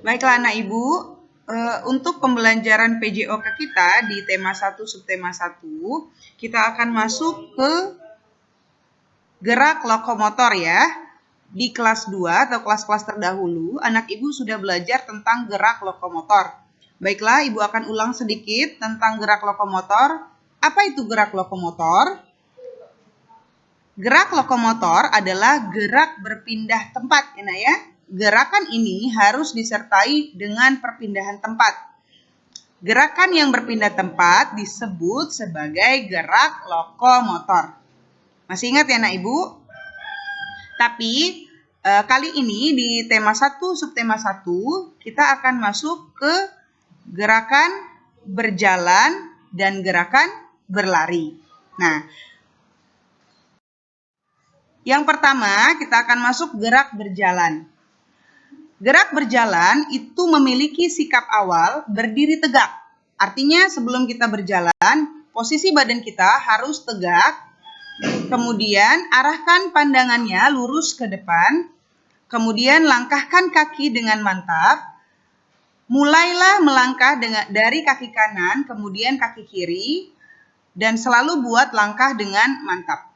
Baiklah anak Ibu, untuk pembelajaran PJOK kita di tema 1 subtema 1, kita akan masuk ke gerak lokomotor ya. Di kelas 2 atau kelas-kelas terdahulu, anak Ibu sudah belajar tentang gerak lokomotor. Baiklah, Ibu akan ulang sedikit tentang gerak lokomotor. Apa itu gerak lokomotor? Gerak lokomotor adalah gerak berpindah tempat, ya. Gerakan ini harus disertai dengan perpindahan tempat. Gerakan yang berpindah tempat disebut sebagai gerak lokomotor. Masih ingat ya, Nak Ibu? Tapi kali ini di tema 1 subtema 1 kita akan masuk ke gerakan berjalan dan gerakan berlari. Nah, yang pertama kita akan masuk gerak berjalan. Gerak berjalan itu memiliki sikap awal berdiri tegak. Artinya sebelum kita berjalan, posisi badan kita harus tegak. Kemudian arahkan pandangannya lurus ke depan. Kemudian langkahkan kaki dengan mantap. Mulailah melangkah dari kaki kanan, kemudian kaki kiri. Dan selalu buat langkah dengan mantap.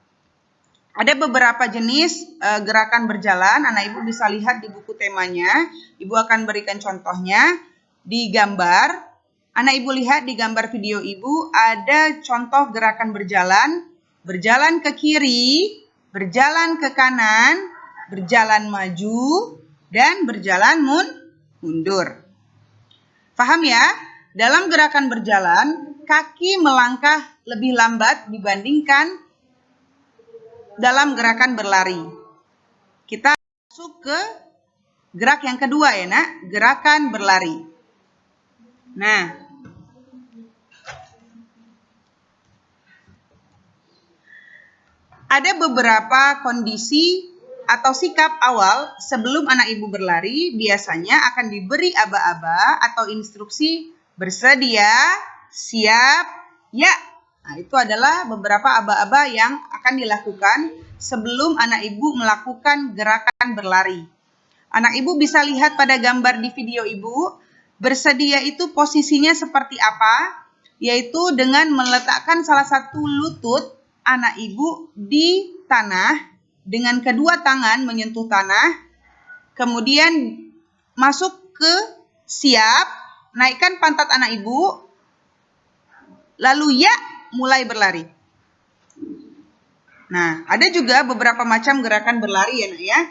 Ada beberapa jenis gerakan berjalan, anak Ibu bisa lihat di buku temanya. Ibu akan berikan contohnya di gambar. Anak Ibu lihat di gambar video Ibu ada contoh gerakan berjalan. Berjalan ke kiri, berjalan ke kanan, berjalan maju, dan berjalan mundur. Paham ya? Dalam gerakan berjalan, kaki melangkah lebih lambat dibandingkan dalam gerakan berlari. Kita masuk ke gerak yang kedua ya, Nak, gerakan berlari. Nah, ada beberapa kondisi atau sikap awal sebelum anak Ibu berlari, biasanya akan diberi aba-aba atau instruksi bersedia, siap, ya. Nah, itu adalah beberapa aba-aba yang akan dilakukan sebelum anak Ibu melakukan gerakan berlari. Anak Ibu bisa lihat pada gambar di video Ibu, bersedia itu posisinya seperti apa? Yaitu dengan meletakkan salah satu lutut anak Ibu di tanah, dengan kedua tangan menyentuh tanah, kemudian masuk ke siap, naikkan pantat anak Ibu, lalu ya, mulai berlari. Nah, ada juga beberapa macam gerakan berlari ya, Nak ya.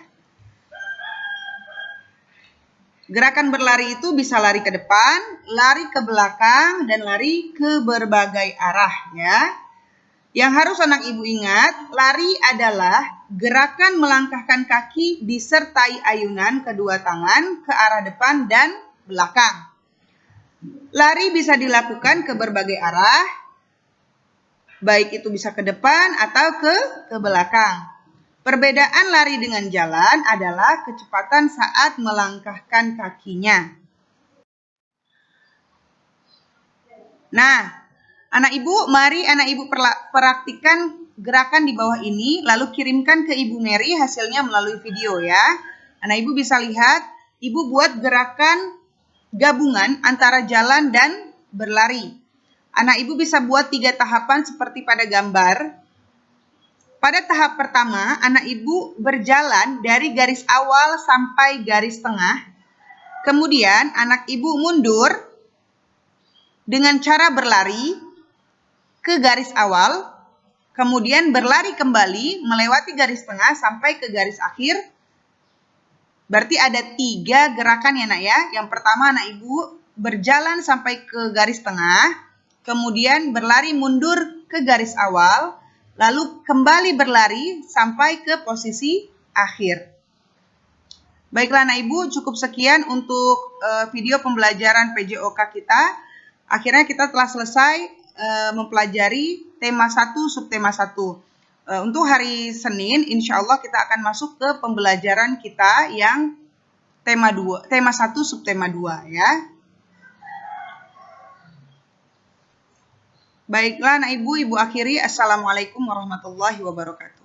Gerakan berlari itu bisa lari ke depan, lari ke belakang, dan lari ke berbagai arah ya. Yang harus anak Ibu ingat, lari adalah gerakan melangkahkan kaki disertai ayunan kedua tangan ke arah depan dan belakang. Lari bisa dilakukan ke berbagai arah, baik itu bisa ke depan atau ke belakang. Perbedaan lari dengan jalan adalah kecepatan saat melangkahkan kakinya. Nah, anak Ibu, mari anak Ibu praktikkan gerakan di bawah ini, lalu kirimkan ke Ibu Mary hasilnya melalui video ya. Anak Ibu bisa lihat, Ibu buat gerakan gabungan antara jalan dan berlari. Anak Ibu bisa buat 3 tahapan seperti pada gambar. Pada tahap pertama, anak Ibu berjalan dari garis awal sampai garis tengah. Kemudian anak Ibu mundur dengan cara berlari ke garis awal, kemudian berlari kembali melewati garis tengah sampai ke garis akhir. Berarti ada 3 gerakan ya, Nak ya. Yang pertama anak Ibu berjalan sampai ke garis tengah, kemudian berlari mundur ke garis awal, lalu kembali berlari sampai ke posisi akhir. Baiklah anak Ibu, cukup sekian untuk video pembelajaran PJOK kita. Akhirnya kita telah selesai mempelajari tema 1 subtema 1. Untuk hari Senin, insya Allah kita akan masuk ke pembelajaran kita yang tema 1 subtema 2 ya. Baiklah anak Ibu, Ibu akhiri. Assalamualaikum warahmatullahi wabarakatuh.